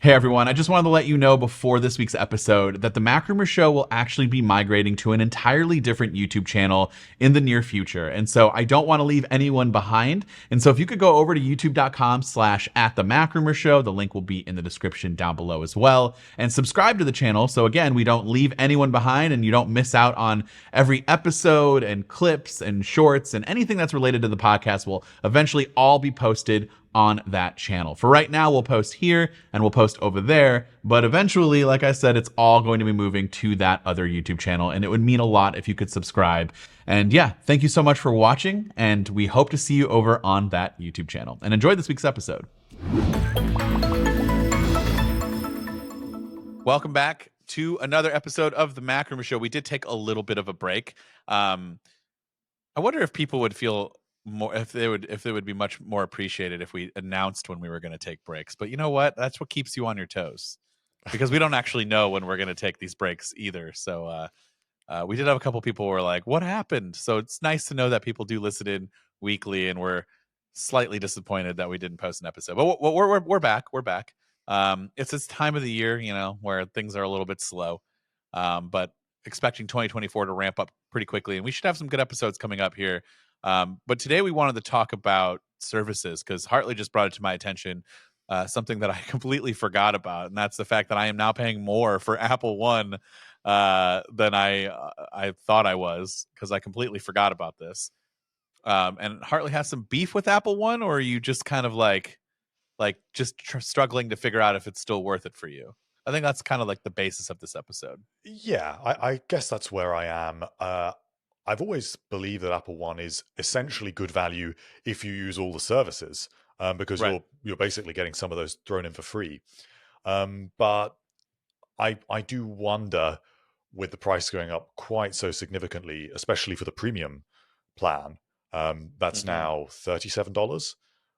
Hey everyone, I just wanted to let you know before this week's episode that the MacRumors Show will actually be migrating to an entirely different YouTube channel in the near future. And so I don't want to leave anyone behind. And so if you could go over to youtube.com/@the Show, the link will be in the description down below as well, and subscribe to the channel. So again, we don't leave anyone behind and you don't miss out on every episode and clips and shorts and anything that's related to the podcast will eventually all be posted on that channel. For right now, we'll post here and we'll post over there, but eventually, like I said, it's all going to be moving to that other YouTube channel, and it would mean a lot if you could subscribe. And yeah, thank you so much for watching, and we hope to see you over on that YouTube channel. And enjoy this week's episode. Welcome back to another episode of the MacRumors Show. We did take a little bit of a break. I wonder if people would feel more, if they would be much more appreciated if we announced when we were going to take breaks. But you know what? That's what keeps you on your toes, because we don't actually know when we're going to take these breaks either. So we did have a couple people who were like, "What happened?" So it's nice to know that people do listen in weekly, and we're slightly disappointed that we didn't post an episode. But we're back. We're back. It's this time of the year, you know, where things are a little bit slow, but expecting 2024 to ramp up pretty quickly, and we should have some good episodes coming up here. But today we wanted to talk about services because Hartley just brought it to my attention, something that I completely forgot about, and that's the fact that I am now paying more for Apple One than I thought I was, because I completely forgot about this. And Hartley has some beef with Apple One, or are you just kind of like just struggling to figure out if it's still worth it for you? I think that's kind of like the basis of this episode. Yeah, I guess that's where I am. I've always believed that Apple One is essentially good value if you use all the services, because Right. you're basically getting some of those thrown in for free. But I do wonder, with the price going up quite so significantly, especially for the premium plan, that's Mhm. now $37,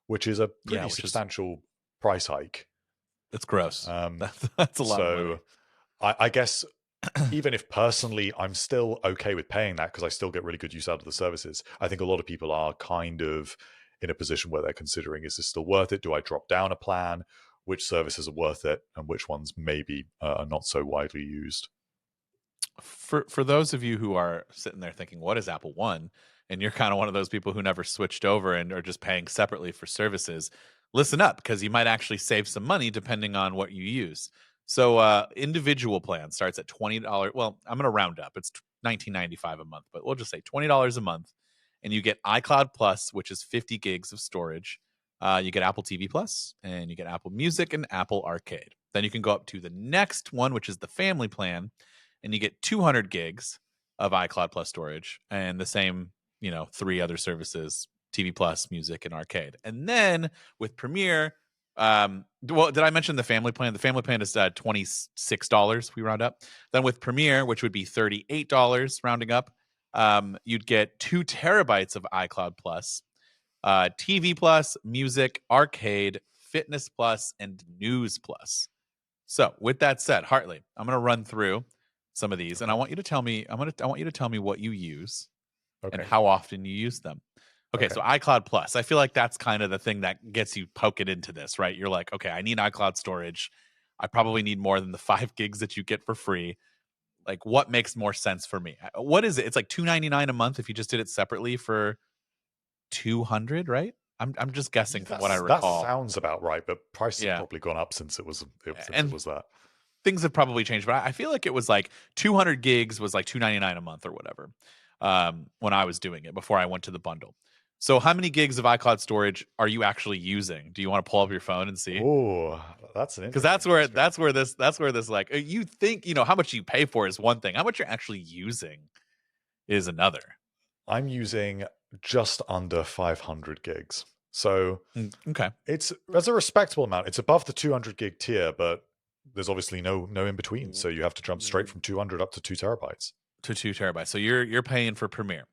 which is a Yeah, pretty which is substantial price hike. it's gross. Um, That's a lot of money. so I guess even if personally I'm still okay with paying that because I still get really good use out of the services, I think a lot of people are kind of in a position where they're considering, is this still worth it? Do I drop down a plan? Which services are worth it and which ones maybe are not so widely used? For those of you who are sitting there thinking, what is Apple One? And you're kind of one of those people who never switched over and are just paying separately for services, listen up, because you might actually save some money depending on what you use. So individual plan starts at $20. Well, I'm going to round up. It's $19.95 a month, but we'll just say $20 a month. And you get iCloud Plus, which is 50 gigs of storage. You get Apple TV Plus, and you get Apple Music and Apple Arcade. Then you can go up to the next one, which is the family plan, and you get 200 gigs of iCloud Plus storage and the same, you know, 3 other services: TV Plus, Music, and Arcade. And then with Premiere, well, did I mention the family plan? The family plan is $26. We round up. Then with Premiere, which would be $38, rounding up, you'd get 2 terabytes of iCloud Plus, TV Plus, Music, Arcade, Fitness Plus, and News Plus. So with that said, Hartley, I'm going to run through some of these, and I Okay. want you to tell me. I want you to tell me what you use and Okay. how often you use them. Okay, so Okay. iCloud Plus. I feel like that's kind of the thing that gets you poking into this, right? You're like, okay, I need iCloud storage. I probably need more than the 5 gigs that you get for free. Like, what makes more sense for me? What is it? It's like $2.99 a month if you just did it separately for 200, right? I'm just guessing from what I That recall. sounds about right, but prices have Yeah, probably gone up since it and was that. things have probably changed, but I feel like it was like 200 gigs was like $2.99 a month or whatever, when I was doing it before I went to the bundle. So how many gigs of iCloud storage are you actually using? Do you want to pull up your phone and see? Oh, that's an Because interesting question. that's where this like, you think, you know, how much you pay for is one thing. How much you're actually using is another. I'm using just under 500 gigs. So Okay. that's a respectable amount. It's above the 200 gig tier, but there's obviously no in between. So you have to jump straight from 200 up to 2 terabytes. To 2 terabytes. So you're paying for Premiere.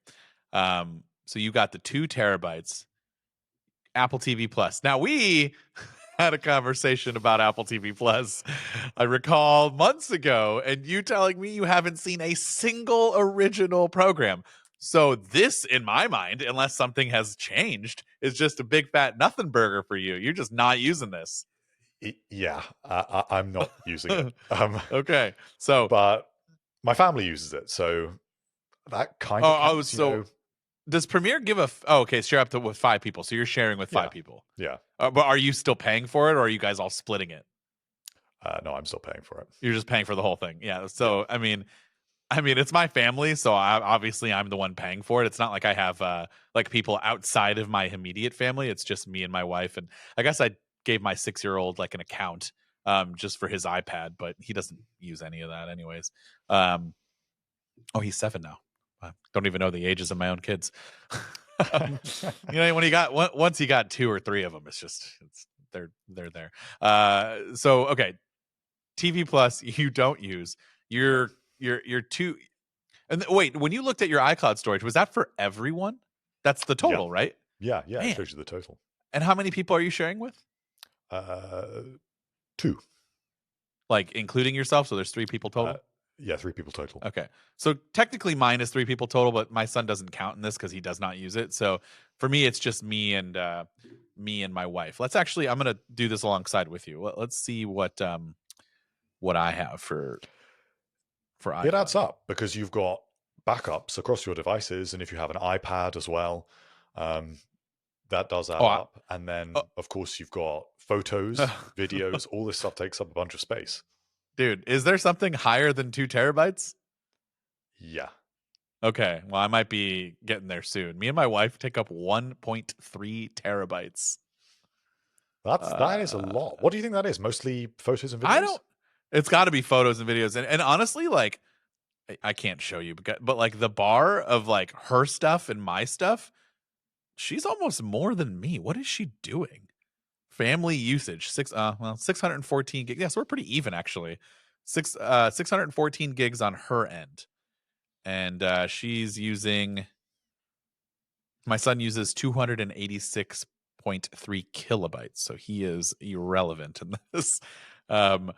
So you got the 2 terabytes, Apple TV Plus. Now we had a conversation about Apple TV Plus, I recall months ago, and you telling me you haven't seen a single original program. So this, in my mind, unless something has changed, is just a big fat nothing burger for you. You're just not using this. Yeah, I'm not using it. Okay. So, But my family uses it, so that kind of oh, counts, you so know. does Premiere give oh, okay, so you're up to with 5 people. So you're sharing with five Yeah, people. yeah. But are you still paying for it or are you guys all splitting it? No, I'm still paying for it. You're just paying for the whole thing. Yeah. Yeah. So, I mean, it's my family, so obviously I'm the one paying for it. It's not like I have like people outside of my immediate family. It's just me and my wife, and I guess I gave my 6-year-old like an account just for his iPad, but he doesn't use any of that anyways. Um, oh, he's 7 now. I don't even know the ages of my own kids. um, when you got once you got 2 or 3 of them, it's they're there. So okay, TV Plus you don't use. No. You're too. And wait, when you looked at your iCloud storage, was that for everyone? That's the Yeah. total, right? Yeah, yeah, it Man. shows you the total. And how many people are you sharing with? Uh, 2. Like including yourself, so there's 3 people Uh, total? yeah, 3 people total. Okay. So technically mine is 3 people total, but my son doesn't count in this because he does not use it. So for me, it's just me and my wife. I'm gonna do this alongside with you. Let's see what I have for It adds iCloud. up because you've got backups across your devices, and if you have an iPad as well, um, that does Oh, add up. And oh then, of course, you've got photos, videos, all this stuff takes up a bunch of space. dude, is there something higher than 2 terabytes? Yeah. Okay, well, I might be getting there soon. Me and my wife take up 1.3 terabytes. That is a Uh, lot. What do you think that is? Mostly photos and I videos? don't. It's got to be photos and videos, and honestly, like I can't show you, but like the bar of like her stuff and my stuff, she's almost more than me. What is she doing? Family usage 614 gigs. Yeah, so we're pretty even actually. 614 gigs on her end, and she's using. My son uses 286.3 kilobytes, so he is irrelevant in this. Um,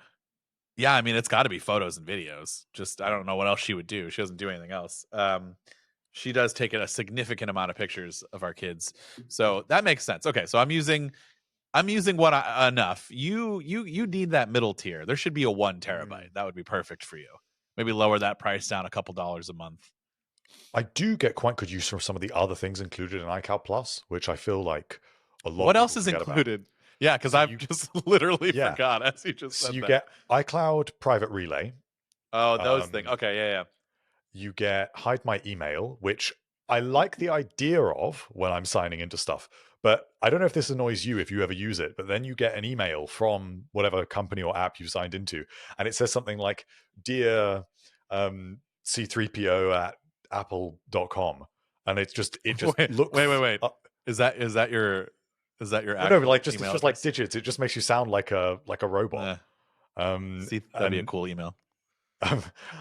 yeah, I mean, it's got to be photos and videos. Just I don't know what else she would do. She doesn't do anything else. She does take a significant amount of pictures of our kids, so that makes sense. Okay, so I'm using enough. You need that middle tier. There should be a 1 terabyte. Mm. That would be perfect for you. Maybe lower that price down a couple dollars a month. I do get quite good use from some of the other things included in iCloud Plus, which I feel like a lot What of else people is forget about. included? Yeah, because So I've you, just literally yeah, forgot as you just so said you that. get iCloud Private Relay. Oh, those things. Um, Okay, yeah. you get Hide My Email, which I like the idea of when I'm signing into stuff. But I don't know if this annoys you if you ever use it, but then you get an email from whatever company or app you signed into, and it says something like, Dear C3PO at apple.com. And it just Wait, wait, wait, looks wait. Is that your well, no, actual like just it's email just like address? digits. It just makes you sound like a robot. Eh, see, that'd be a And cool email.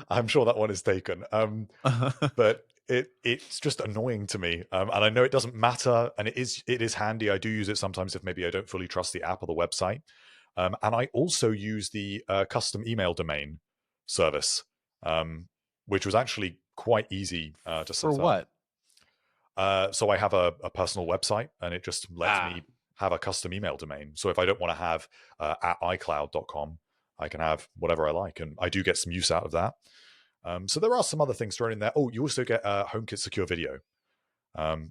I'm sure that one is taken. But it's just annoying to me, and I know it doesn't matter, and it is handy. I do use it sometimes if maybe I don't fully trust the app or the website, and I also use the custom email domain service, which was actually quite easy to For set up. what? So I have a personal website, and it just lets Ah, me have a custom email domain. So if I don't want to have at iCloud.com, I can have whatever I like, and I do get some use out of that. So there are some other things thrown in there. Oh, you also get HomeKit Secure Video,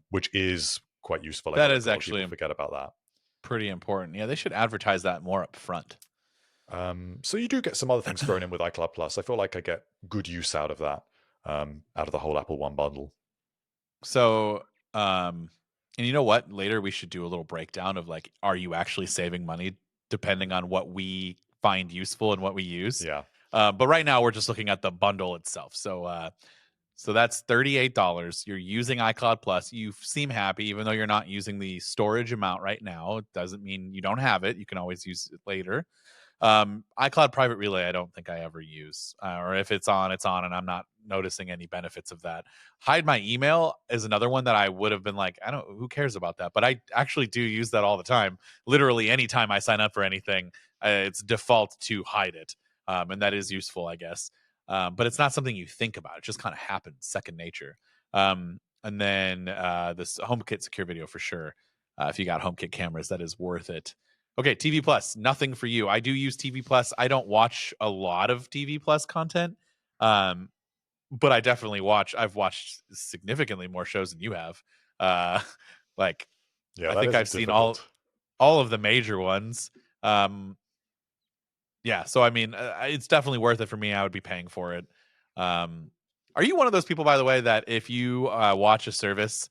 which is quite useful. I that feel like is a lot of people actually forget about that. pretty important. Yeah, they should advertise that more up front. So you do get some other things thrown in with iCloud Plus. I feel like I get good use out of that, out of the whole Apple One bundle. So, and you know what? Later we should do a little breakdown of like, are you actually saving money depending on what we find useful and what we use? Yeah. But right now we're just looking at the bundle itself. So that's $38. You're using iCloud Plus. You seem happy, even though you're not using the storage amount right now. It doesn't mean you don't have it. You can always use it later. iCloud Private Relay, I don't think I ever use, or if it's on, and I'm not noticing any benefits of that. Hide My Email is another one that I would have been like, who cares about that? But I actually do use that all the time. Literally, anytime I sign up for anything, it's default to hide it, and that is useful, I guess. But it's not something you think about. It just kind of happens, second nature. And then this HomeKit Secure Video for sure. If you got HomeKit cameras, that is worth it. Okay, TV Plus, nothing for you. I do use TV Plus. I don't watch a lot of TV Plus content, um, but I definitely watch. I've watched significantly more shows than you have. Uh, like Yeah, I that think is I've seen all difficult. all of the major ones. Um, yeah, so I mean, it's definitely worth it for me. I would be paying for it. Um, are you one of those people, by the way, that if you watch a service,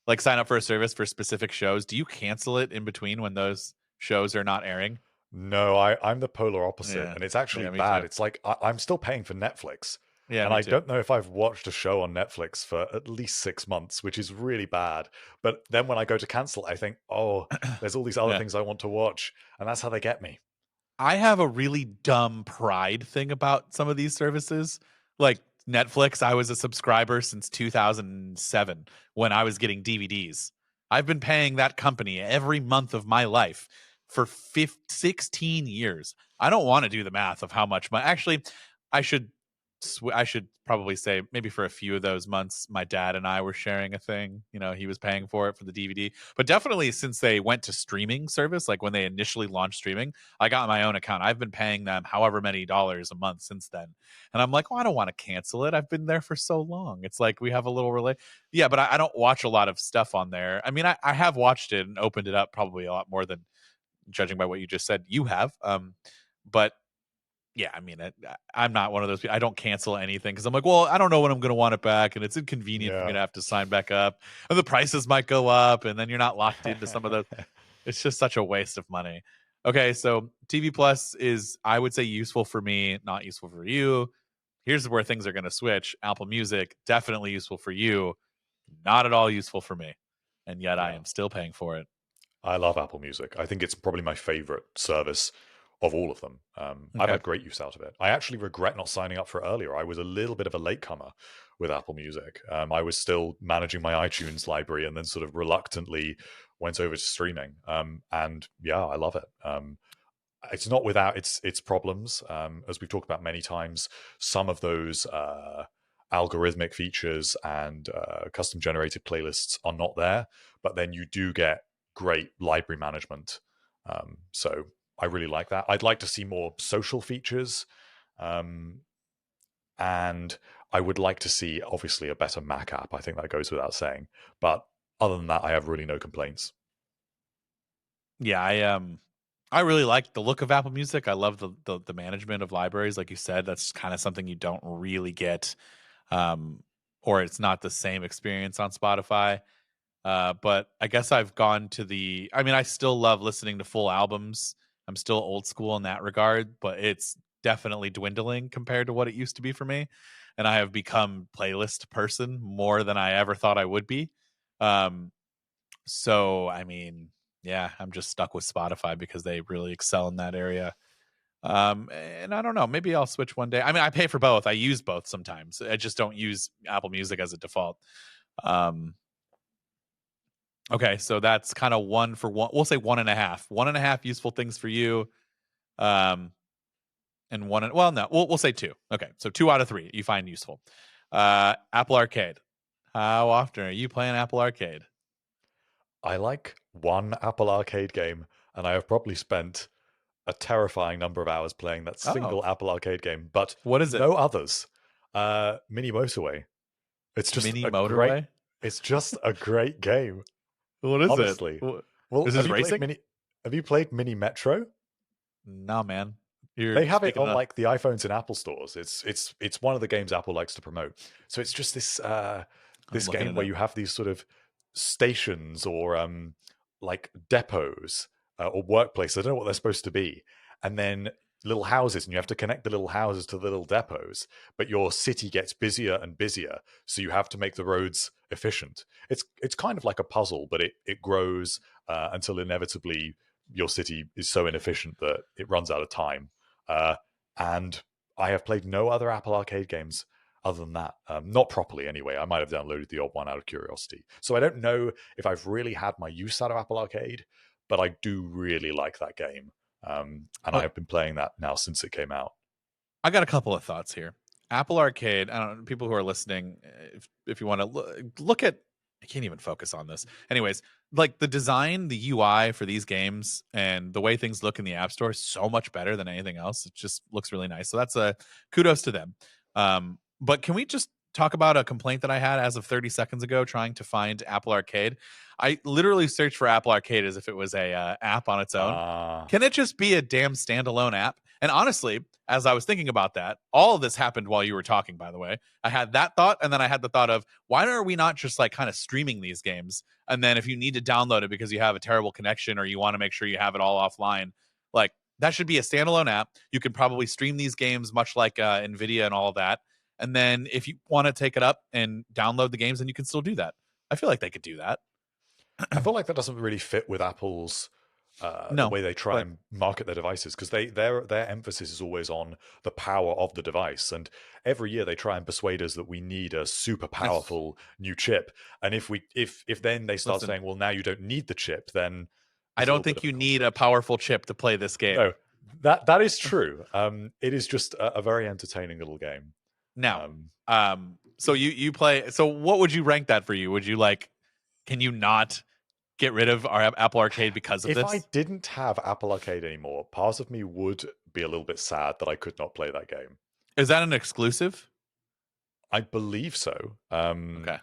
like sign up for a service for specific shows, do you cancel it in between when those shows are not airing? No, I'm the polar opposite, Yeah, and it's actually yeah, me bad. too. It's like I'm still paying for Netflix, Yeah, and me I too. don't know if I've watched a show on Netflix for at least 6 months, which is really bad. But then when I go to cancel, I think, oh, there's all these other Yeah. things I want to watch, and that's how they get me. I have a really dumb pride thing about some of these services. Like Netflix, I was a subscriber since 2007 when I was getting DVDs. I've been paying that company every month of my life for 16 years. I don't want to do the math of how much my actually I should I should probably say maybe for a few of those months my dad and I were sharing a thing. You know, he was paying for it for the DVD. But definitely since they went to streaming service, like when they initially launched streaming, I got my own account. I've been paying them however many dollars a month since then. And I'm like, well, I don't want to cancel it. I've been there for so long. It's like we have a little relate. Yeah, but I don't watch a lot of stuff on there. I mean, I have watched it and opened it up probably a lot more than judging by what you just said you have. But yeah, I mean, I'm not one of those people. I don't cancel anything because I'm like, well, I don't know when I'm going to want it back, and it's inconvenient for me Yeah. to have to sign back up, and the prices might go up, and then you're not locked into some of those. It's just such a waste of money. Okay, so TV Plus is, I would say, useful for me, not useful for you. Here's where things are going to switch. Apple Music, definitely useful for you, not at all useful for me. And yet I Yeah. am still paying for it. I love Apple Music. I think it's probably my favorite service of all of them. I've Okay. had great use out of it. I actually regret not signing up for it earlier. I was a little bit of a latecomer with Apple Music. I was still managing my iTunes library and then sort of reluctantly went over to streaming. And yeah, I love it. It's not without its problems. As we've talked about many times, some of those algorithmic features and custom generated playlists are not there, but then you do get great library management. So I really like that. I'd like to see more social features, um, and I would like to see obviously a better Mac app. I think that goes without saying. But other than that, I have really no complaints. Yeah, I really like the look of Apple Music. I love the management of libraries, like you said. That's kind of something you don't really get, um, or it's not the same experience on Spotify. But I guess I've gone to the. I mean, I still love listening to full albums. I'm still old school in that regard, but it's definitely dwindling compared to what it used to be for me. And I have become playlist person more than I ever thought I would be. Um, so I mean, yeah, I'm just stuck with Spotify because they really excel in that area. And I don't know, maybe I'll switch one day. I mean, I pay for both. I use both sometimes. I just don't use Apple Music as a default. Um, okay, so that's kind of one for one. We'll say one and a half. One and a half useful things for you. Um, and one. Well, no, we'll say two. Okay, so 2 out of 3 you find useful. Apple Arcade. How often are you playing Apple Arcade? I like one Apple Arcade game, and I have probably spent a terrifying number of hours playing that Oh, single Apple Arcade game, but what is it? no others. Mini Motorway. It's just Mini a great. Motorway. It's just a great game. What is it? Honestly. Well, Is this racing? Have you played Mini Metro? No, man. You're They have it speaking on of. like the iPhones in Apple stores. It's one of the games Apple likes to promote. So it's just this I'm this looking game it where up. you have these sort of stations or like depots or workplaces. I don't know what they're supposed to be, and then little houses, and you have to connect the little houses to the little depots. But your city gets busier and busier, so you have to make the roads efficient. It's kind of like a puzzle, but it grows until inevitably your city is so inefficient that it runs out of time. Uh, and I have played no other Apple Arcade games other than that. Not properly, anyway. I might have downloaded the odd one out of curiosity. So I don't know if I've really had my use out of Apple Arcade, but I do really like that game. And I Oh, have been playing that now since it came out. I got a couple of thoughts here. Apple Arcade. I don't know. People who are listening, if you want to look at I can't even focus on this. Anyways, like the design, the UI for these games and the way things look in the App Store is so much better than anything else. It just looks really nice. So that's a kudos to them. But can we just talk about a complaint that I had as of 30 seconds ago trying to find Apple Arcade? I literally searched for Apple Arcade as if it was a app on its own. Ah. Can it just be a damn standalone app? And honestly, as I was thinking about that, all of this happened while you were talking, by the way. I had that thought, and then I had the thought of why are we not just like kind of streaming these games? And then if you need to download it because you have a terrible connection or you want to make sure you have it all offline, like that should be a standalone app. You can probably stream these games much like Nvidia and all of that. And then if you want to take it up and download the games, then you can still do that. I feel like they could do that. I feel like that doesn't really fit with Apple's the No, way they try but and market their devices, because their emphasis is always on the power of the device, and every year they try and persuade us that we need a super powerful new chip. And if then they start listen, saying, well, now you don't need the chip, then I it's a don't little bit think of a you need a conflict. powerful chip to play this game. No, that is true. It is just a very entertaining little game. Now, Um, so you play. So what would you rank that for you? Would you like? Can you not get rid of our Apple Arcade because of if I this? didn't have Apple Arcade anymore, part of me would be a little bit sad that I could not play that game. Is that an exclusive? I believe so. Okay.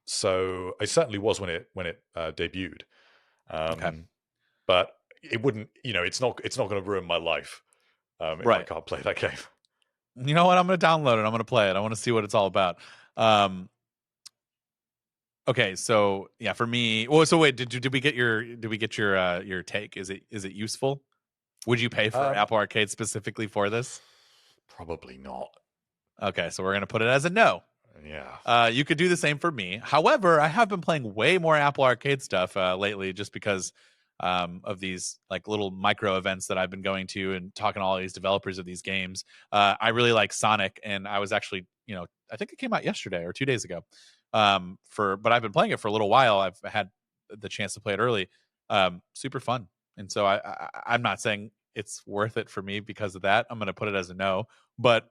So it certainly was when it debuted. Okay. But it wouldn't. It's not going to ruin my life if I Right. can't play that game. You know what? I'm going to download it. I'm going to play it. I want to see what it's all about. Okay. So yeah, for me. Well, so wait. Did we get your take? Is it useful? Would you pay for Um, Apple Arcade specifically for this? Probably not. Okay. So we're going to put it as a no. Yeah. You could do the same for me. However, I have been playing way more Apple Arcade stuff lately, just because of these like little micro events that I've been going to and talking to all these developers of these games. I really like Sonic, and I was actually, I think it came out yesterday or 2 days ago. But I've been playing it for a little while. I've had the chance to play it early. Super fun, and so I'm not saying it's worth it for me because of that. I'm going to put it as a no, but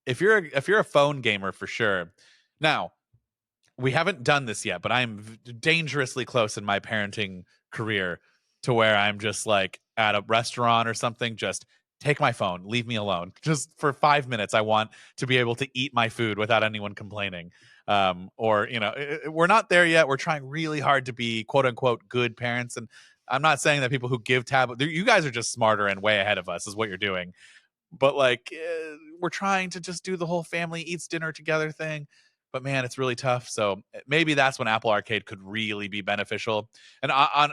if you're a phone gamer for sure. Now, we haven't done this yet, but I'm dangerously close in my parenting career to where I'm just like at a restaurant or something, just take my phone, leave me alone. Just for 5 minutes, I want to be able to eat my food without anyone complaining. Or, we're not there yet. We're trying really hard to be quote unquote good parents. And I'm not saying that people who give you guys are just smarter and way ahead of us, is what you're doing. But like, we're trying to just do the whole family eats dinner together thing. But man, it's really tough. So maybe that's when Apple Arcade could really be beneficial. And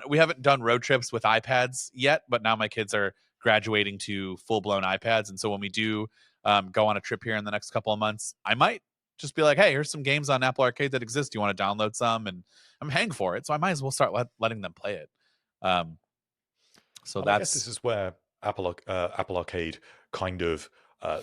we haven't done road trips with iPads yet, but now my kids are graduating to full blown iPads. And so when we do go on a trip here in the next couple of months, I might just be like, hey, here's some games on Apple Arcade that exist. Do you want to download some? And I'm paying for it. So I might as well start letting them play it. Um, so And I guess this that's is where Apple Arcade kind of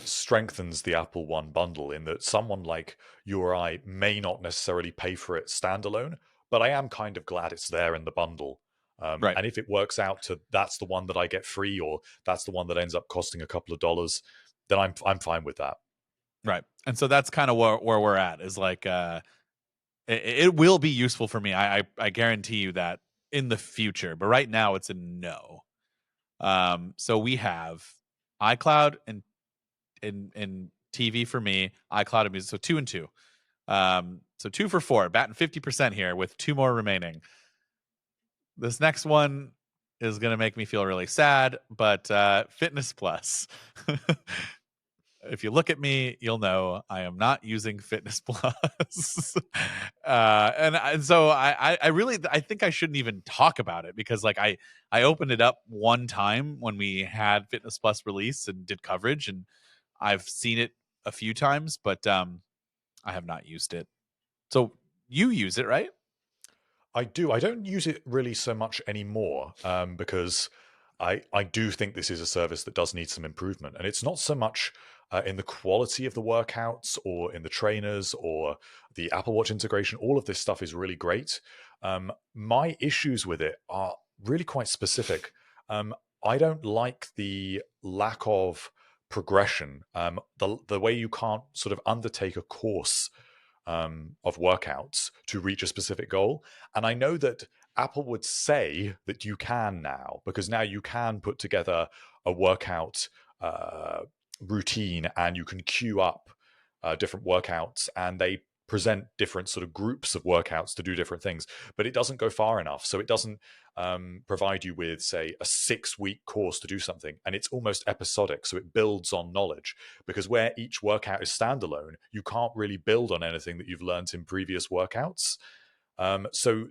strengthens the Apple One bundle, in that someone like you or I may not necessarily pay for it standalone, but I am kind of glad it's there in the bundle. right. And if it works out to that's the one that I get free, or that's the one that ends up costing a couple of dollars, then I'm fine with that. Right. And so that's kind of where we're at, is like it will be useful for me. I guarantee you that in the future, but right now it's a no. So we have iCloud and TV for me, iCloud and music. So 2 and 2. So 2 for 4, batting 50% here with 2 more remaining. This next one is going to make me feel really sad, but Fitness Plus. If you look at me, you'll know I am not using Fitness Plus. And so I think I shouldn't even talk about it, because like I opened it up one time when we had Fitness Plus release and did coverage, and I've seen it a few times, but I have not used it. So you use it, right? I do. I don't use it really so much anymore, because I do think this is a service that does need some improvement. And it's not so much in the quality of the workouts or in the trainers or the Apple Watch integration. All of this stuff is really great. My issues with it are really quite specific. I don't like the lack of progression, the way you can't sort of undertake a course of workouts to reach a specific goal. And I know that Apple would say that you can now, because now you can put together a workout routine and you can queue up different workouts, and they present different sort of groups of workouts to do different things. But it doesn't go far enough. So it doesn't provide you with, say, a 6-week course to do something. And it's almost episodic. So it builds on knowledge, because where each workout is standalone, you can't really build on anything that you've learned in previous workouts. So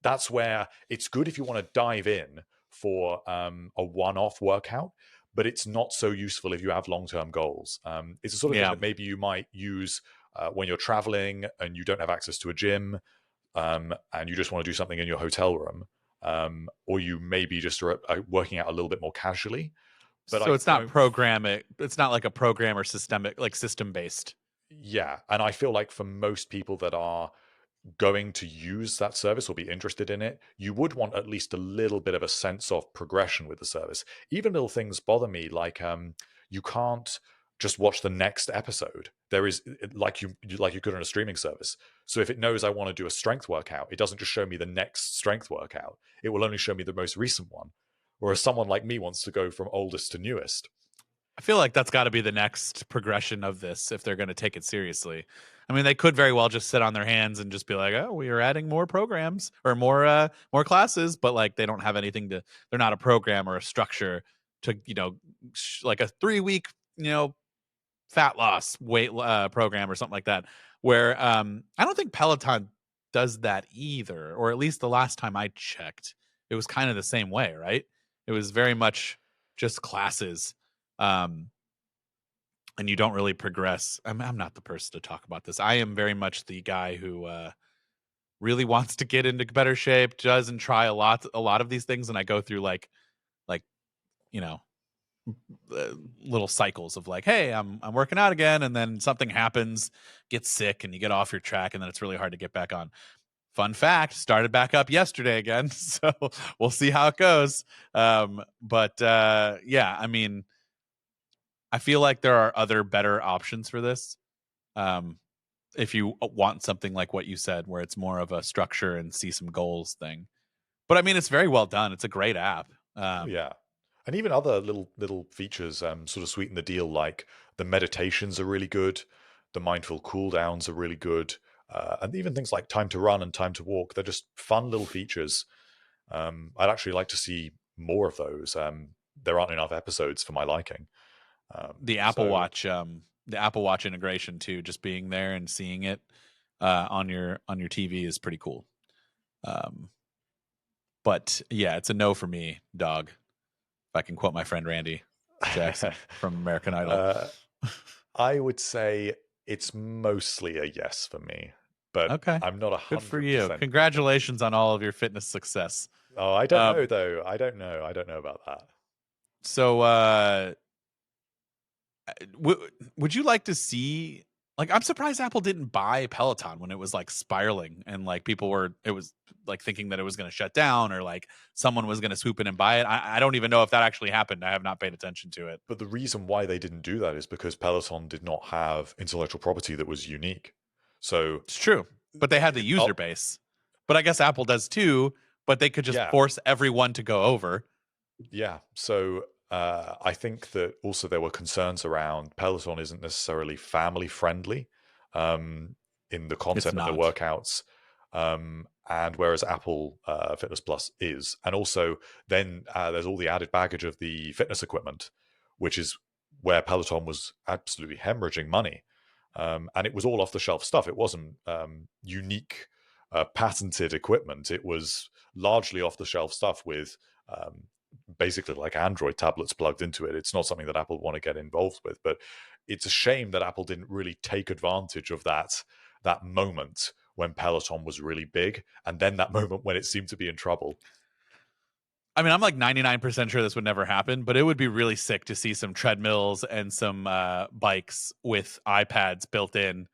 that's where it's good if you want to dive in for a one-off workout, but it's not so useful if you have long-term goals. It's a sort of thing that maybe you might use when you're traveling and you don't have access to a gym, and you just want to do something in your hotel room, or you maybe just are working out a little bit more casually. But so it's not programming. It's not like a program or systemic, like system-based. Yeah, and I feel like for most people that are going to use that service or be interested in it, you would want at least a little bit of a sense of progression with the service. Even little things bother me, like you can't just watch the next episode. There is, like you could on a streaming service. So if it knows I want to do a strength workout, it doesn't just show me the next strength workout. It will only show me the most recent one. Whereas someone like me wants to go from oldest to newest. I feel like that's got to be the next progression of this if they're going to take it seriously. I mean, they could very well just sit on their hands and just be like, "Oh, we are adding more programs or more classes," but like they don't have anything to. They're not a program or a structure to like a 3-week fat loss weight program or something like that. Where I don't think Peloton does that either, or at least the last time I checked, it was kind of the same way, right? It was very much just classes. And you don't really progress. I'm not the person to talk about this. I am very much the guy who really wants to get into better shape, does and try a lot of these things, and I go through like you know little cycles of like, hey, I'm working out again, and then something happens, get sick, and you get off your track, and then it's really hard to get back on. Fun fact, started back up yesterday again, so we'll see how it goes. But yeah, I mean, I feel like there are other better options for this. If you want something like what you said, where it's more of a structure and see some goals thing. But I mean, it's very well done. It's a great app. Yeah. And even other little features sort of sweeten the deal, like the meditations are really good, the mindful cool downs are really good, and even things like time to run and time to walk. They're just fun little features. I'd actually like to see more of those. There aren't enough episodes for my liking. The Apple Watch, the Apple Watch integration too, just being there and seeing it on your TV is pretty cool. But yeah, it's a no for me, dog. If I can quote my friend Randy Jackson from American Idol. I would say it's mostly a yes for me, but okay, I'm not 100%. Good for you. Congratulations on all of your fitness success. Oh, I don't know though. I don't know about that. So, would you like to see? Like, I'm surprised Apple didn't buy Peloton when it was like spiraling and like it was like thinking that it was going to shut down or like someone was going to swoop in and buy it. I don't even know if that actually happened. I have not paid attention to it. But the reason why they didn't do that is because Peloton did not have intellectual property that was unique. So it's true, but they had the user base. But I guess Apple does too. But they could just force everyone to go over. Yeah. So I think that also there were concerns around Peloton isn't necessarily family friendly in the concept of the workouts. And whereas Apple Fitness Plus is. And also then there's all the added baggage of the fitness equipment, which is where Peloton was absolutely hemorrhaging money. And it was all off the shelf stuff. It wasn't unique patented equipment. It was largely off the shelf stuff with basically like Android tablets plugged into it. It's not something that Apple want to get involved with, but it's a shame that Apple didn't really take advantage of that moment when Peloton was really big, and then that moment when it seemed to be in trouble. I mean, I'm like 99% sure this would never happen, but it would be really sick to see some treadmills and some bikes with iPads built in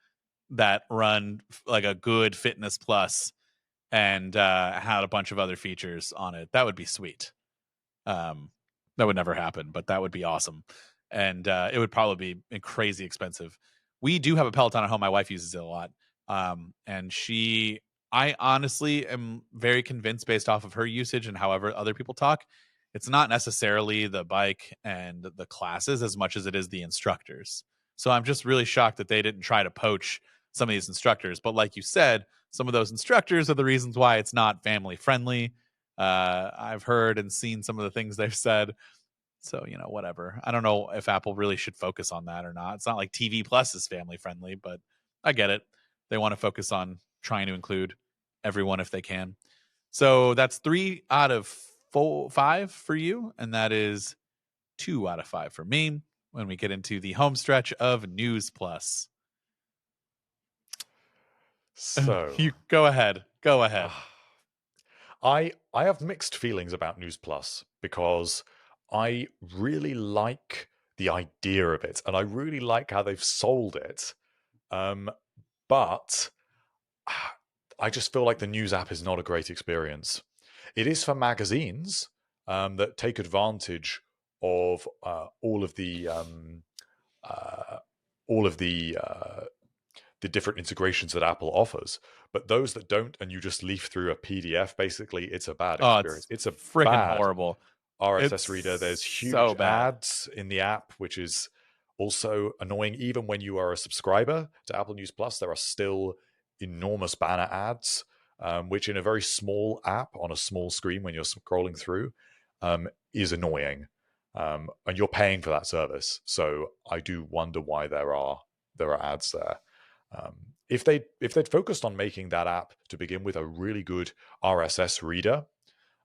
that run like a good Fitness Plus and had a bunch of other features on it. That would be sweet. That would never happen, but that would be awesome. And it would probably be crazy expensive. We do have a Peloton at home. My wife uses it a lot. And I honestly am very convinced based off of her usage and however other people talk. It's not necessarily the bike and the classes as much as it is the instructors. So I'm just really shocked that they didn't try to poach some of these instructors. But like you said, some of those instructors are the reasons why it's not family friendly. I've heard and seen some of the things they've said. So, whatever. I don't know if Apple really should focus on that or not. It's not like TV Plus is family friendly, but I get it. They want to focus on trying to include everyone if they can. So that's 3 out of 5 for you, and that is 2 out of 5 for me when we get into the home stretch of News Plus. So You go ahead. Go ahead. I have mixed feelings about News Plus because I really like the idea of it and I really like how they've sold it. But I just feel like the news app is not a great experience. It is for magazines that take advantage of all of the different integrations that Apple offers. But those that don't, and you just leaf through a PDF, basically, it's a bad Oh, experience. it's It's a freaking bad horrible. RSS It's reader. There's so huge bad. ads in the app, which is also annoying. Even when you are a subscriber to Apple News Plus, there are still enormous banner ads, which in a very small app on a small screen when you're scrolling through is annoying. And you're paying for that service. So I do wonder why there are ads there. If they'd focused on making that app to begin with a really good RSS reader,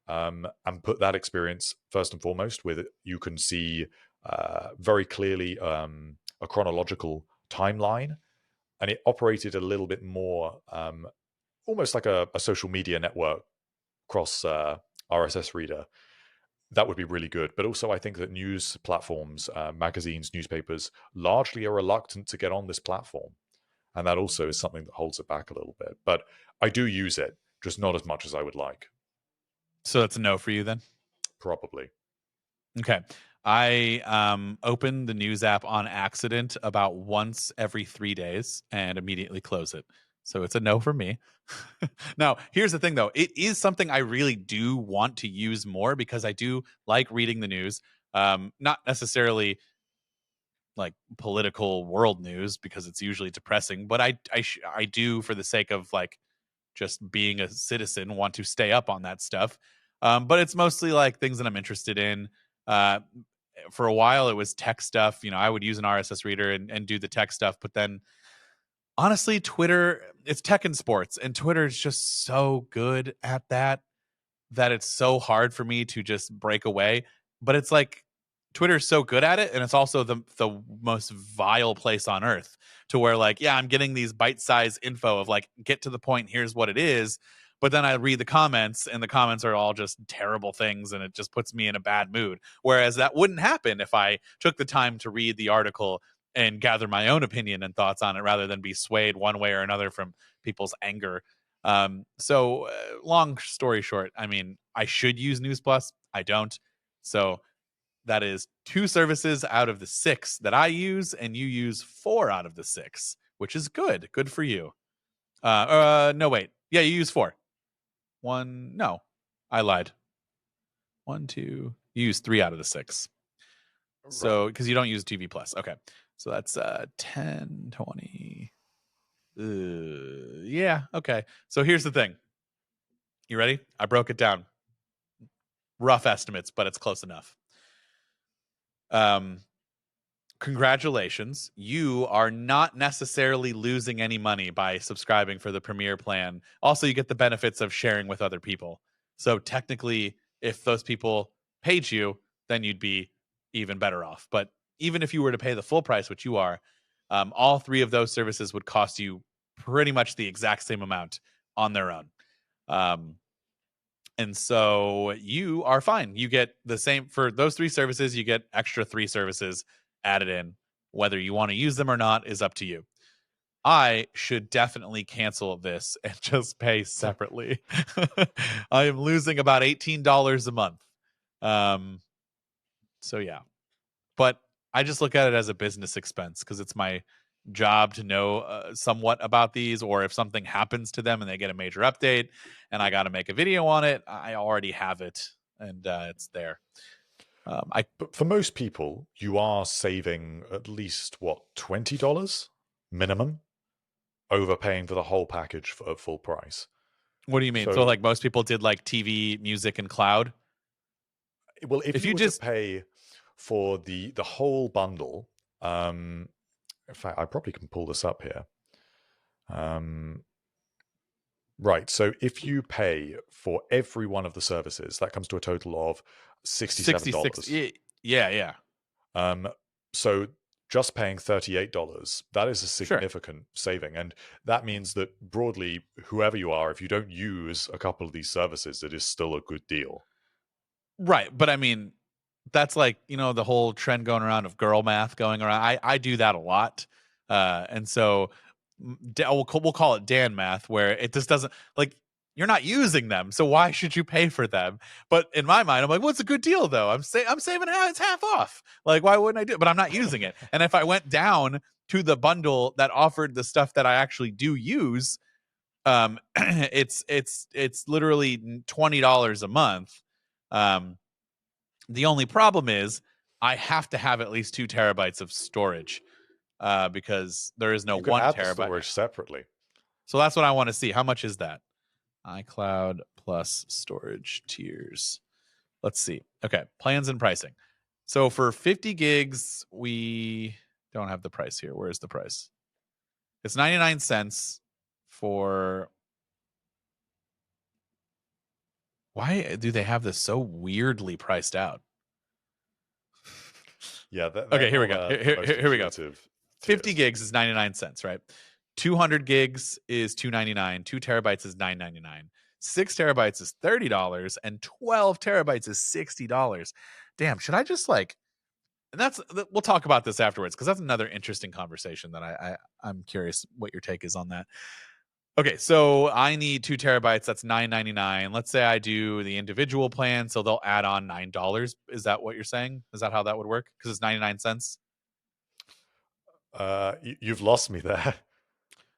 and put that experience first and foremost, with you can see very clearly a chronological timeline, and it operated a little bit more almost like a social media network cross RSS reader. That would be really good. But also, I think that news platforms, magazines, newspapers, largely are reluctant to get on this platform. And that also is something that holds it back a little bit. But I do use it, just not as much as I would like. So that's a no for you then? Probably. Okay. I open the news app on accident about once every 3 days and immediately close it. So it's a no for me. Now, here's the thing though. It is something I really do want to use more because I do like reading the news. Not necessarily like political world news because it's usually depressing, but I do, for the sake of like just being a citizen, want to stay up on that stuff. But it's mostly like things that I'm interested in. Uh, for a while, it was tech stuff. I would use an RSS reader and do the tech stuff. But then, honestly, Twitter, it's tech and sports, and Twitter is just so good at that it's so hard for me to just break away. But it's like Twitter's so good at it, and it's also the most vile place on earth to where, like, yeah, I'm getting these bite-sized info of like, get to the point, here's what it is. But then I read the comments, and the comments are all just terrible things, and it just puts me in a bad mood. Whereas that wouldn't happen if I took the time to read the article and gather my own opinion and thoughts on it rather than be swayed one way or another from people's anger. So long story short, I mean, I should use News Plus. I don't. So that is 2 services out of the 6 that I use, and you use 4 out of the 6, which is good. Good for you. No, wait. Yeah, you use 4. No, I lied. 1, 2. You use 3 out of the 6. So, because you don't use TV Plus. Okay. So that's 10, 20. Yeah. Okay. So here's the thing. You ready? I broke it down. Rough estimates, but it's close enough. Congratulations. You are not necessarily losing any money by subscribing for the Premier plan. Also, you get the benefits of sharing with other people. So technically, if those people paid you, then you'd be even better off. But even if you were to pay the full price, which you are, all 3 of those services would cost you pretty much the exact same amount on their own. And so you are fine. You get the same for those 3 services. You get extra 3 services added in. Whether you want to use them or not is up to you. I should definitely cancel this and just pay separately. I am losing about $18 a month. So yeah, but I just look at it as a business expense because it's my job to know somewhat about these, or if something happens to them and they get a major update and I got to make a video on it, I already have it and it's there. I But for most people, you are saving at least, what, $20 minimum over paying for the whole package for at full price. What do you mean? So So, like most people did like TV, music, and cloud. well, if If you you were to just pay for the whole bundle, in fact, I probably can pull this up here. Right. So if you pay for every one of the services, that comes to a total of $66, $67. yeah, Um, so just paying $38, that is a sure. significant saving. And that means that broadly, whoever you are, if you don't use a couple of these services, it is still a good deal. Right, but I mean, that's like, the whole trend going around of girl math going around. I do that a lot. And so we'll call it Dan math, where it just doesn't, like, you're not using them, so why should you pay for them? But in my mind, I'm like, what's a good deal though? I'm saving it's half off. Like, why wouldn't I do it? But I'm not using it. And if I went down to the bundle that offered the stuff that I actually do use, it's literally $20 a month. Um, the only problem is I have to have at least 2 terabytes of storage, because there is no You can 1 add the terabyte. storage separately. So that's what I want to see. How much is that? iCloud plus storage tiers. Let's see. Okay, plans and pricing. So for 50 gigs, we don't have the price here. Where's the price? It's 99 cents for. Why do they have this so weirdly priced out? Yeah. Okay, here we not go. the most Here we go. intuitive 50 tiers. gigs is 99 cents, right? 200 gigs is $2.99. 2 terabytes is $9.99. 6 terabytes is $30, and 12 terabytes is $60. Damn, should I just like? And we'll talk about this afterwards, because that's another interesting conversation that I'm curious what your take is on that. Okay, so I need 2 terabytes. That's $9.99. Let's say I do the individual plan, so they'll add on $9. Is that what you're saying? Is that how that would work? Because it's 99 cents. You've lost me there.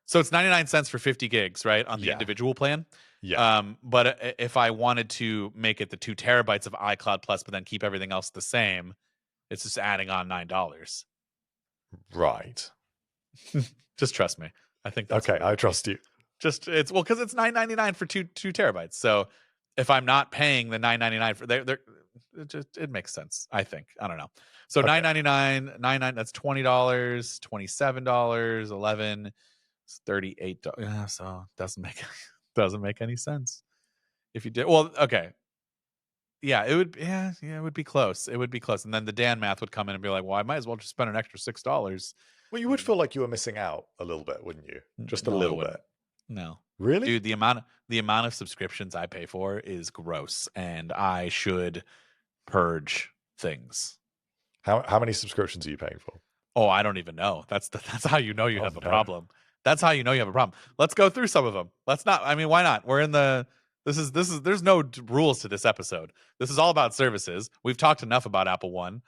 So it's 99 cents for 50 gigs, right, on the Yeah. individual plan. Yeah. But if I wanted to make it the 2 terabytes of iCloud Plus, but then keep everything else the same, it's just adding on $9. Right. Just trust me. I think that's Okay. I trust you. it's because it's $9.99 for two terabytes. So if I'm not paying the $9.99 for it makes sense. I think. I don't know. So Okay. $9.99, that's $20, $27, 11, $38. Yeah, so it doesn't make any sense. If you did, well, okay. Yeah, it would. Yeah, it would be close. It would be close, and then the Dan math would come in and be like, "Well, I might as well just spend an extra $6." Well, you would feel like you were missing out a little bit, wouldn't you? Just a No, I little wouldn't. bit. No, Really? dude, the amount of subscriptions I pay for is gross, and I should purge things. How many subscriptions are you paying for? Oh, I don't even know. That's how you know you Oh, have a no. problem. That's how you know you have a problem. Let's go through some of them. Let's not. I mean, why not? We're in the. This is. There's no rules to this episode. This is all about services. We've talked enough about Apple One.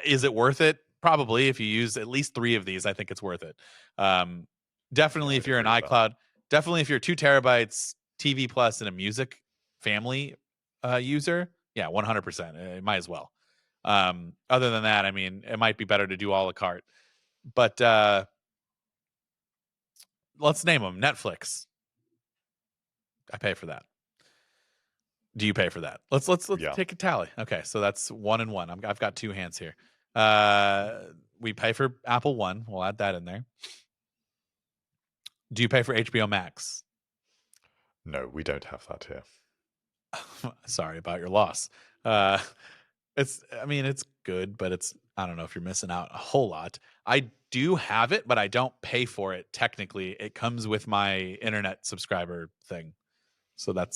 Is it worth it? Probably. If you use at least 3 of these, I think it's worth it. Um, Yeah, definitely, I'd if you're an agree with that. iCloud. Definitely, if you're 2 terabytes TV Plus and a music family user. Yeah, 100%. It might as well. Other than that, I mean, it might be better to do a la carte. But let's name them. Netflix. I pay for that. Do you pay for that? Let's Yeah. take a tally. Okay, so that's 1 and 1. I've got 2 hands here. We pay for Apple One. We'll add that in there. Do you pay for HBO Max? No, we don't have that here. Sorry about your loss. I mean, it's good, but I don't know if you're missing out a whole lot. I do have it, but I don't pay for it technically. It comes with my internet subscriber thing. So that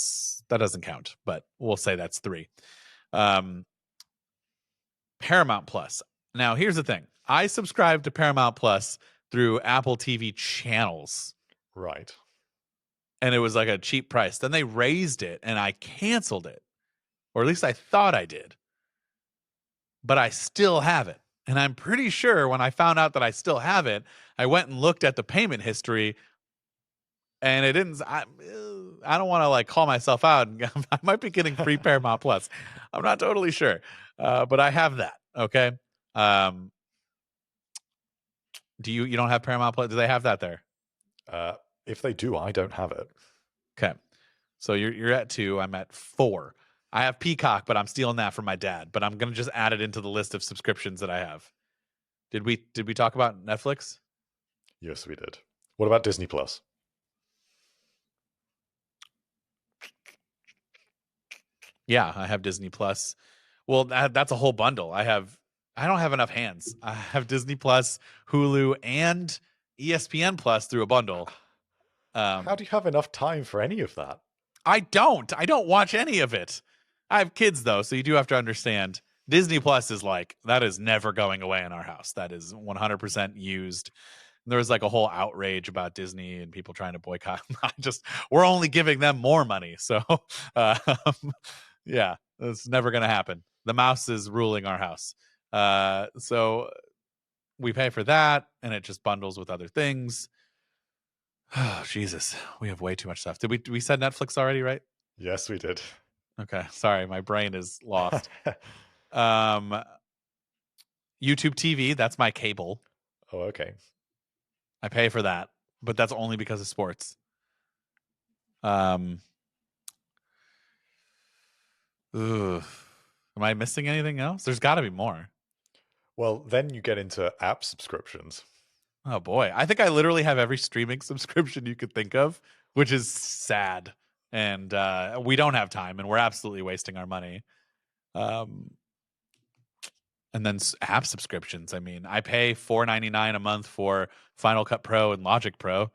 doesn't count, but we'll say that's 3. Paramount Plus. Now, here's the thing. I subscribe to Paramount Plus through Apple TV channels, Right. and it was like a cheap price. Then they raised it, and I canceled it, or at least I thought I did. But I still have it. And I'm pretty sure when I found out that I still have it, I went and looked at the payment history, and it didn't. I don't want to like call myself out. I might be getting free Paramount Plus. I'm not totally sure, but I have that. Okay. Um, you don't have Paramount Plus? Do they have that there? Uh, if they do, I don't have it. Okay. So you're at 2. I'm at 4. I have Peacock, but I'm stealing that from my dad. But I'm gonna just add it into the list of subscriptions that I have. Did we talk about Netflix? Yes, we did. What about Disney Plus? Yeah, I have Disney Plus. Well, that's a whole bundle. I don't have enough hands. I have Disney Plus, Hulu, and ESPN Plus through a bundle. How do you have enough time for any of that? I don't. I don't watch any of it. I have kids though, so you do have to understand. Disney Plus is like that is never going away in our house. That is 100% used. There was like a whole outrage about Disney and people trying to boycott. We're only giving them more money. So, um, yeah, it's never going to happen. The mouse is ruling our house. So we pay for that, and it just bundles with other things. Oh, Jesus, we have way too much stuff. Did we said Netflix already, right? Yes, we did. Okay, sorry, my brain is lost. Um, YouTube TV, that's my cable. Oh, okay. I pay for that, but that's only because of sports. Ugh. Am I missing anything else? There's got to be more. Well, then you get into app subscriptions. Oh boy, I think I literally have every streaming subscription you could think of, which is sad. And we don't have time, and we're absolutely wasting our money. And then app subscriptions. I mean, I pay $4.99 a month for Final Cut Pro and Logic Pro.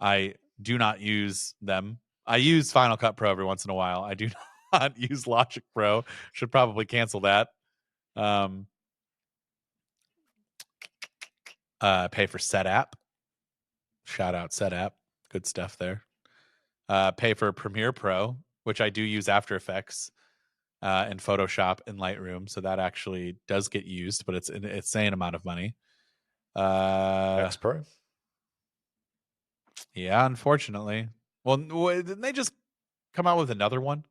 I do not use them. I use Final Cut Pro every once in a while. I do not use Logic Pro. Should probably cancel that. Pay for SetApp. Shout out SetApp. Good stuff there. Pay for Premiere Pro, which I do use After Effects and Photoshop and Lightroom. So that actually does get used, but it's an insane amount of money. X Pro? Yeah, unfortunately. Well, didn't they just come out with another one?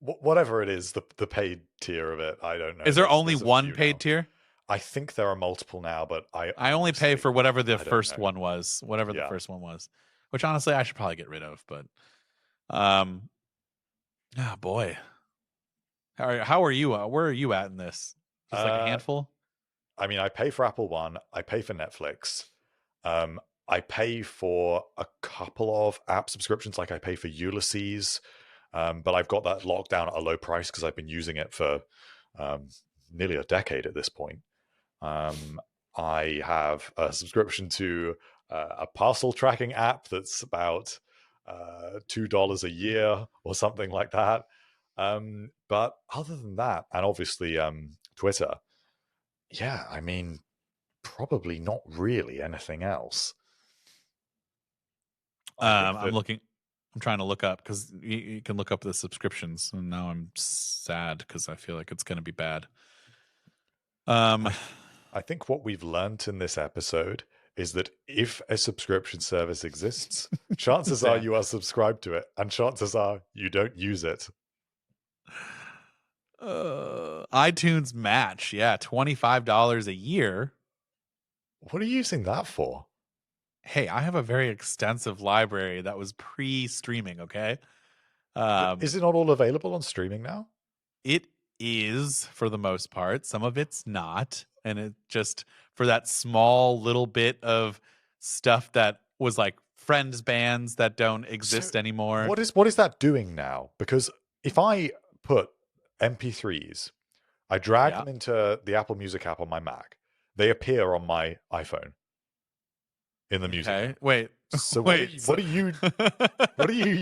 Whatever it is, the paid tier of it, I don't know. Is there only one paid tier? I think there are multiple now, but I only pay for whatever the first one was, which honestly I should probably get rid of. But, oh boy, how are you? Where are you at in this? Just like a handful. I mean, I pay for Apple One. I pay for Netflix. I pay for a couple of app subscriptions, like I pay for Ulysses, but I've got that locked down at a low price because I've been using it for nearly a decade at this point. I have a subscription to a parcel tracking app that's about $2 a year or something like that. But other than that, and obviously Twitter, yeah, I mean, probably not really anything else. I'm trying to look up because you can look up the subscriptions, and now I'm sad because I feel like it's going to be bad. I think what we've learned in this episode is that if a subscription service exists, chances are you are subscribed to it, and chances are you don't use it. iTunes Match, yeah, $25 a year. What are you using that for? Hey, I have a very extensive library that was pre-streaming, okay? Is it not all available on streaming now? It is, for the most part. Some of it's not. And it just, for that small little bit of stuff that was like friends bands that don't exist anymore. What is that doing now? Because if I put MP3s, I drag them into the Apple Music app on my Mac, they appear on my iPhone in the music. Okay, wait. So what are you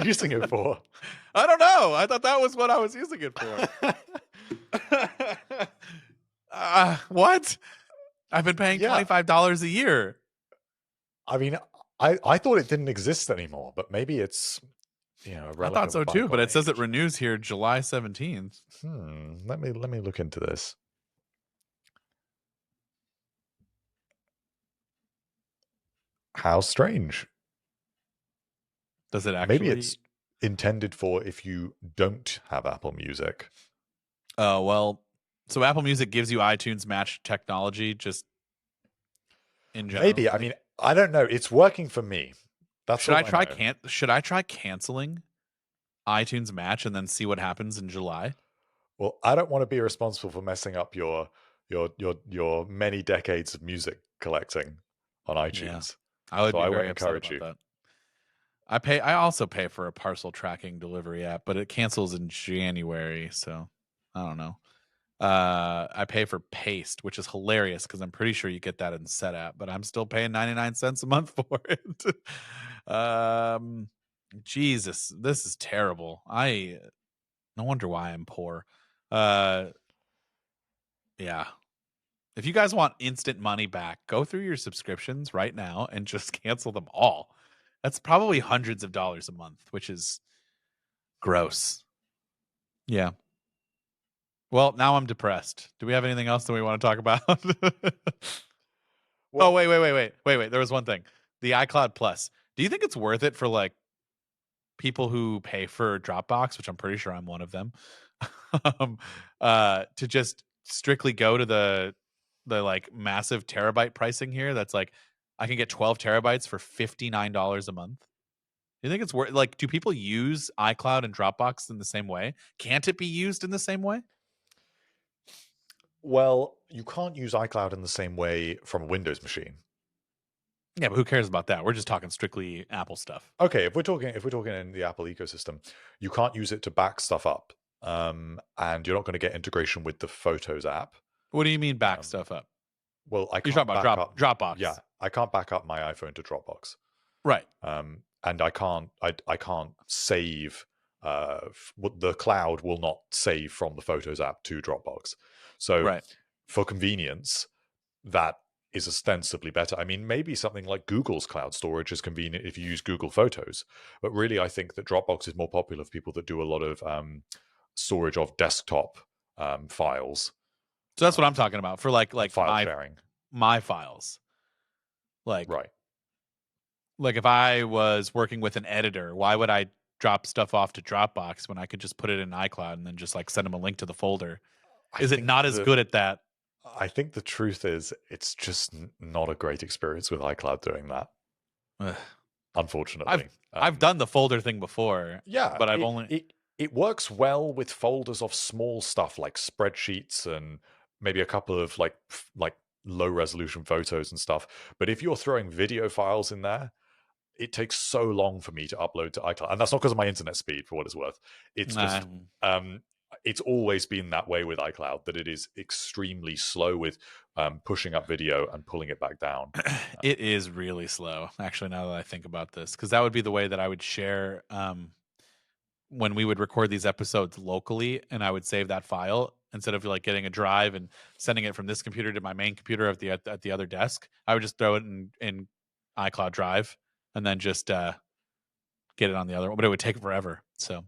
using it for? I don't know. I thought that was what I was using it for. What? I've been paying $25 a year. I mean, I thought it didn't exist anymore, but maybe it's I thought so too, but it says it renews here July 17th. Let me look into this. How strange. Does it Maybe actually? it's intended for if you don't have Apple Music. Oh, well, so Apple Music gives you iTunes Match technology just in general. Maybe. I mean, I don't know. It's working for me. That's all I know. Should I try canceling iTunes Match and then see what happens in July? Well, I don't want to be responsible for messing up your many decades of music collecting on Yeah. iTunes. I would So be I won't very upset encourage about you. that. I also pay for a parcel tracking delivery app, but it cancels in January, so I don't know. I pay for Paste, which is hilarious because I'm pretty sure you get that in Set app, but I'm still paying 99 cents a month for it. um Jesus, this is terrible. I no wonder why I'm poor. Uh yeah. If you guys want instant money back, go through your subscriptions right now and just cancel them all. That's probably hundreds of dollars a month, which is gross. Yeah. Well, now I'm depressed. Do we have anything else that we want to talk about? Oh, Well, wait. There was one thing. The iCloud Plus. Do you think it's worth it for like people who pay for Dropbox, which I'm pretty sure I'm one of them, um, to just strictly go to the like massive terabyte pricing here? That's like I can get 12 terabytes for $59 a month. Do you think it's worth like do people use iCloud and Dropbox in the same way? Can't it be used in the same way? you can't use iCloud in the same way from a Windows machine. Yeah, but who cares about that? We're just talking strictly Apple stuff. Okay, if we're talking in the Apple ecosystem, you can't use it to back stuff up, and you're not going to get integration with the Photos app. What do you mean back Um, stuff up? well, I You're talking can't about back up. Yeah, Dropbox. I can't back up my iPhone to Dropbox, Right. and I can't save. The cloud will not save from the Photos app to Dropbox. So, Right. for convenience, that is ostensibly better. I mean, maybe something like Google's cloud storage is convenient if you use Google Photos, but really, I think that Dropbox is more popular for people that do a lot of storage of desktop files, So that's what I'm talking about for and file sharing. my files. Like Right. like if I was working with an editor, why would I drop stuff off to Dropbox when I could just put it in iCloud and then just like send them a link to the folder? I Is it think not as good at that? I think the truth is it's just not a great experience with iCloud doing that. Ugh. Unfortunately, I've done the folder thing before, yeah, but I've only it works well with folders of small stuff like spreadsheets and maybe a couple of like low resolution photos and stuff. But if you're throwing video files in there, it takes so long for me to upload to iCloud, and that's not because of my internet speed, for what it's worth. It's nah. just it's always been that way with iCloud, that it is extremely slow with pushing up video and pulling it back down. It is really slow, actually, now that I think about this, because that would be the way that I would share when we would record these episodes locally, and I would save that file instead of like getting a drive and sending it from this computer to my main computer at the other desk. I would just throw it in iCloud Drive and then just get it on the other one, but it would take forever. So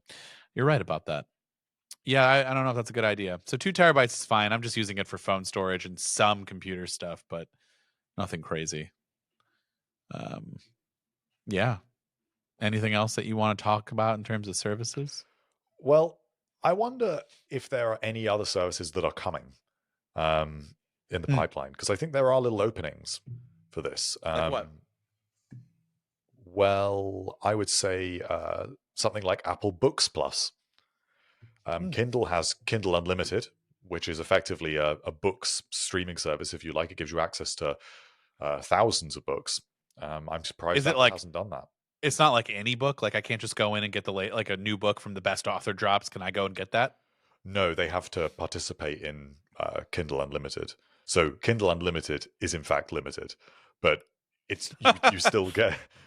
you're right about that. Yeah, I don't know if that's a good idea. So 2 terabytes is fine. I'm just using it for phone storage and some computer stuff, but nothing crazy. Um, yeah. Anything else that you want to talk about in terms of services? Well, I wonder if there are any other services that are coming in the Hmm. pipeline, because I think there are little openings for this. Like what? Well, I would say something like Apple Books Plus. Kindle has Kindle Unlimited, which is effectively a books streaming service, if you like. It gives you access to thousands of books. I'm surprised Is it Apple like hasn't done that. it's not like any book? Like I can't just go in and get the late like a new book from the best author drops. Can I go and get that? No, they have to participate in Kindle Unlimited. So Kindle Unlimited is in fact limited, but it's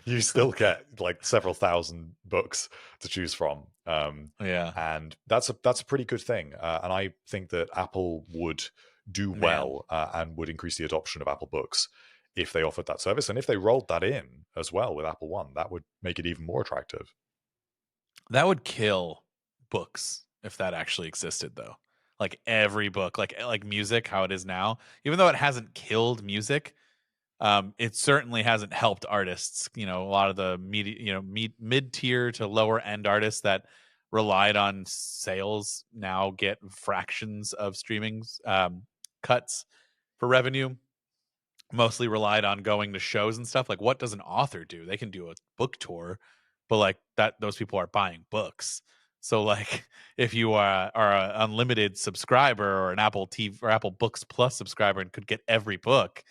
you still get like several thousand books to choose from, Yeah. and that's a pretty good thing. And I think that Apple would do Man. well and would increase the adoption of Apple Books if they offered that service, and if they rolled that in as well with Apple One, that would make it even more attractive. That would kill books if that actually existed though. Like every book, like music, how it is now, even though it hasn't killed music, It certainly hasn't helped artists. You know, a lot of the media, you know, mid tier to lower end artists that relied on sales now get fractions of streamings cuts for revenue. Mostly relied on going to shows and stuff. Like, what does an author do? They can do a book tour, but like that, those people are buying books. So like, if you are an unlimited subscriber or an Apple TV or Apple Books Plus subscriber and could get every book,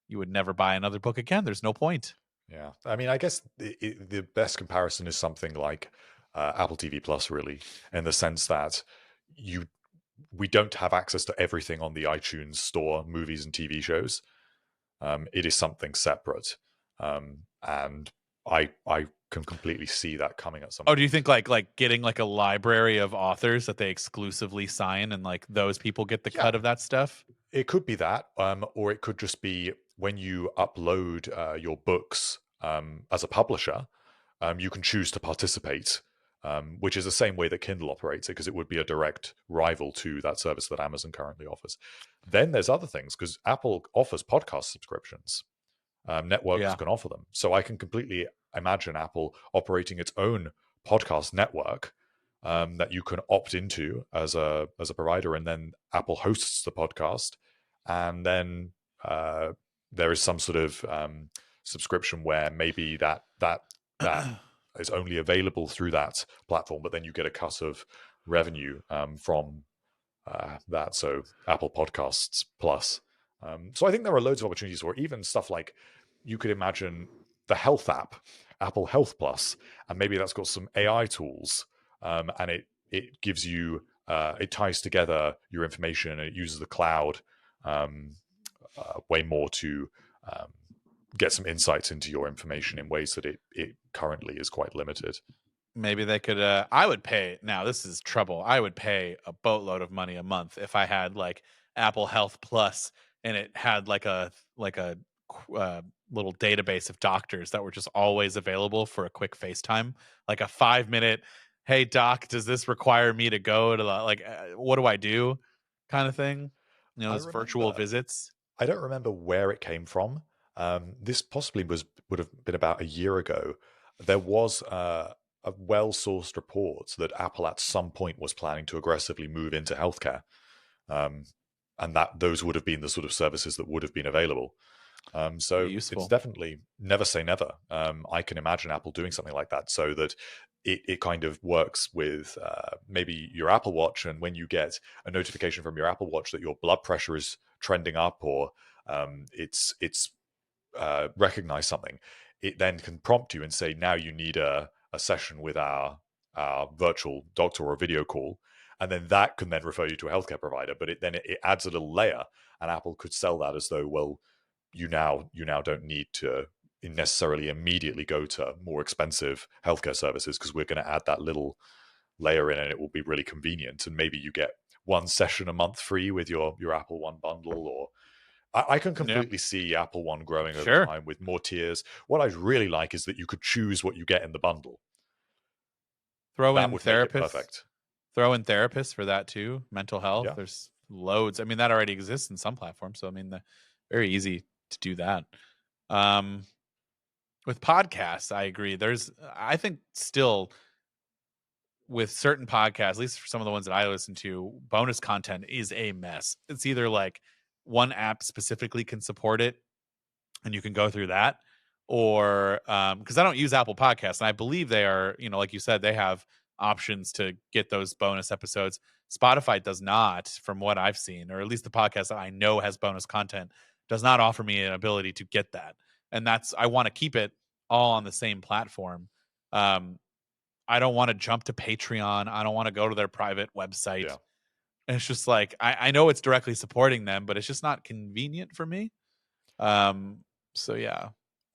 you would never buy another book again. There's no point. Yeah, I mean, I guess the best comparison is something like Apple TV Plus, really, in the sense that you we don't have access to everything on the iTunes store, movies and TV shows. It is something separate, and I can completely see that coming at some Oh, point. do you think like getting like a library of authors that they exclusively sign and like those people get the Yeah, cut of that stuff? it could be that, or it could just be when you upload your books as a publisher, you can choose to participate, which is the same way that Kindle operates it, because it would be a direct rival to that service that Amazon currently offers. Then there's other things, because Apple offers podcast subscriptions. Networks Yeah. can offer them. So I can completely imagine Apple operating its own podcast network that you can opt into as a provider, and then Apple hosts the podcast, and then there is some sort of subscription where maybe that is only available through that platform, but then you get a cut of revenue from that. So Apple Podcasts Plus. So I think there are loads of opportunities for even stuff like you could imagine the health app, Apple Health Plus, and maybe that's got some AI tools, and it gives you it ties together your information, and it uses the cloud way more to get some insights into your information in ways that it currently is quite limited. Maybe they could I would pay, now this is trouble. I would pay a boatload of money a month if I had like Apple Health Plus and it had like a little database of doctors that were just always available for a quick FaceTime, like a 5 minute, hey doc, does this require me to go to like what do I do kind of thing. You know, I those virtual remember visits. I don't remember where it came from. This possibly would have been about a year ago. There was a well-sourced report that Apple at some point was planning to aggressively move into healthcare, and that those would have been the sort of services that would have been available. Be So it's useful. definitely never say never. I can imagine Apple doing something like that, so that it kind of works with maybe your Apple Watch, and when you get a notification from your Apple Watch that your blood pressure is trending up, or it's recognize something, it then can prompt you and say, now you need a session with our virtual doctor or a video call. And then that can then refer you to a healthcare provider. But it adds a little layer, and Apple could sell that as though, well, you now don't need to necessarily immediately go to more expensive healthcare services, because we're going to add that little layer in, and it will be really convenient. And maybe you get one session a month free with your Apple One bundle, or I can Yeah. completely see Apple One growing over Sure. time with more tiers. What I really like is that you could choose what you get in the bundle. Throw That in would make it therapists. perfect. Throw in therapists for that too. Mental health. Yeah. There's loads. I mean, that already exists in some platforms. So I mean, very easy to do that. Um, with podcasts, I agree. I think still with certain podcasts, at least for some of the ones that I listen to, bonus content is a mess. It's either like one app specifically can support it and you can go through that, or because I don't use Apple Podcasts and I believe they are, you know, like you said, they have options to get those bonus episodes. Spotify does not, from what I've seen, or at least the podcast that I know has bonus content does not offer me an ability to get that. And that's, I want to keep it all on the same platform. um I don't want to jump to Patreon. I don't want to go to their private website. Yeah. And it's just like I know it's directly supporting them, but it's just not convenient for me. So yeah.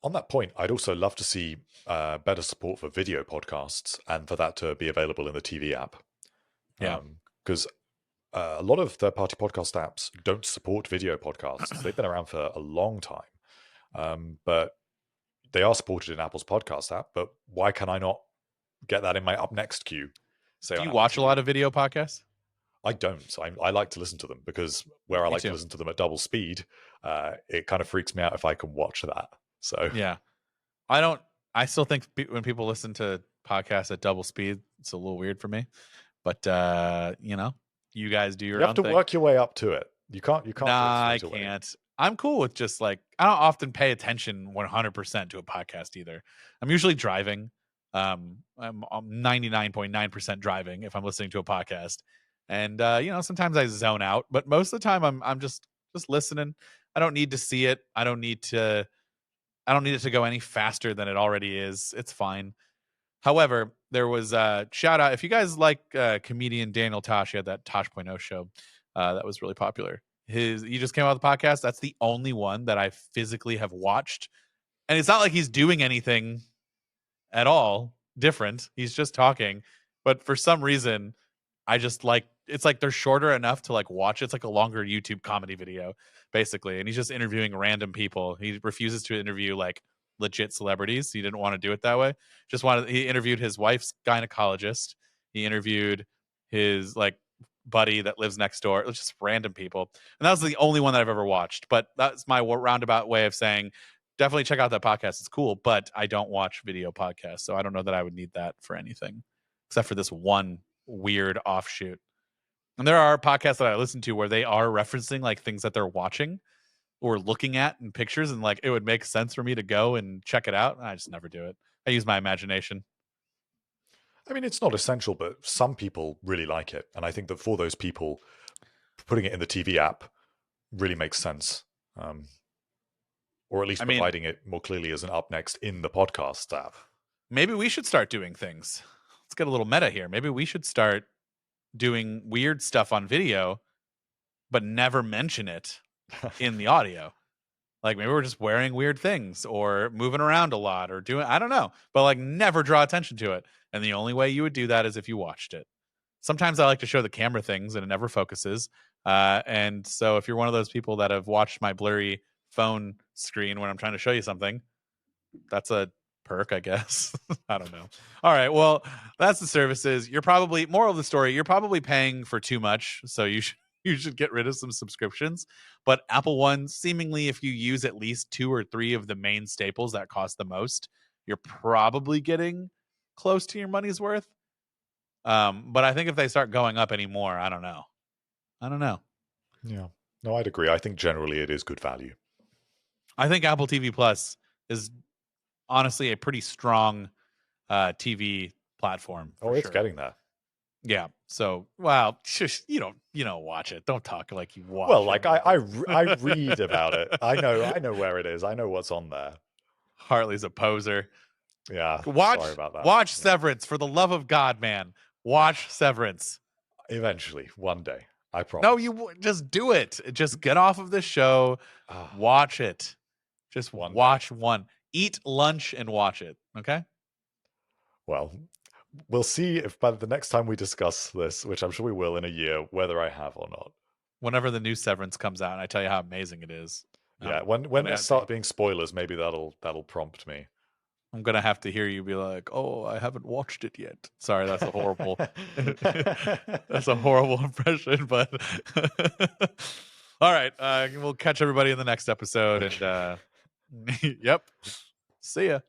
On that point, I'd also love to see better support for video podcasts, and for that to be available in the TV app. Yeah. Because a lot of third-party podcast apps don't support video podcasts. They've been around for a long time, but they are supported in Apple's podcast app. But why can I not get that in my up next queue? Say Do on you Apple watch a TV. lot of video podcasts? I don't. So I like to listen to them because where I Me like to too. listen to them at double speed, it kind of freaks me out if I can watch that. So Yeah. I still think when people listen to podcasts at double speed, it's a little weird for me. But you guys do you your have own to thing. work your way up to it. You can't do it Nah, I straight away. can't. I'm cool with just like I don't often pay attention 100% to a podcast either. I'm usually driving. I'm 99.9% driving if I'm listening to a podcast, and sometimes I zone out, but most of the time I'm just listening. I don't need to see it. I don't need it to go any faster than it already is. It's fine. However, there was a shout out. If you guys like comedian Daniel Tosh, he had that Tosh.0 show that was really popular. He just came out with the podcast. That's the only one that I physically have watched. And it's not like he's doing anything at all different. He's just talking. But for some reason, I just like it's like they're shorter enough to like watch. It's like a longer YouTube comedy video, basically. And he's just interviewing random people. He refuses to interview like legit celebrities. He didn't want to do it that way. He interviewed his wife's gynecologist. He interviewed his like buddy that lives next door. It was just random people. And that was the only one that I've ever watched. But that's my roundabout way of saying definitely check out that podcast. It's cool, but I don't watch video podcasts. So I don't know that I would need that for anything except for this one weird offshoot. And there are podcasts that I listen to where they are referencing like things that they're watching or looking at in pictures, and like it would make sense for me to go and check it out. I just never do it. I use my imagination. I mean, it's not essential, but some people really like it. And I think that for those people, putting it in the TV app really makes sense. Or at least I mean, providing it more clearly as an up next in the podcast app. maybe we should start doing things. Let's get a little meta here. Maybe we should start doing weird stuff on video, but never mention it in the audio. Like maybe we're just wearing weird things or moving around a lot or doing, I don't know, but like never draw attention to it. And the only way you would do that is if you watched it. Sometimes I like to show the camera things and it never focuses. And so if you're one of those people that have watched my blurry phone screen when I'm trying to show you something, that's a perk, I guess. I don't know. All right. Well, that's the services. You're probably, moral of the story, you're probably paying for too much. So you should get rid of some subscriptions. But Apple One, seemingly, if you use at least 2 or 3 of the main staples that cost the most, you're probably getting close to your money's worth. But I think if they start going up anymore, I don't know. Yeah. No, I'd agree. I think generally it is good value. I think Apple TV Plus is honestly a pretty strong TV platform. Oh, it's getting there. Yeah. So, wow, you don't watch it. Don't talk like you watch. Well, it. like I read about it. I know where it is. I know what's on there. Hartley's a poser. Yeah. Sorry about that. Watch Severance, for the love of God, man. Watch Severance. Eventually, one day. I promise. No, you just do it. Just get off of this show. Watch it. Just watch one. Eat lunch and watch it. Okay. Well, we'll see if by the next time we discuss this, which I'm sure we will in a year, whether I have or not. Whenever the new Severance comes out, and I tell you how amazing it is. Yeah, when there start being spoilers, maybe that'll prompt me. I'm gonna have to hear you be like, "Oh, I haven't watched it yet." Sorry, that's a horrible. That's a horrible impression, but all right. We'll catch everybody in the next episode, and yep, see ya.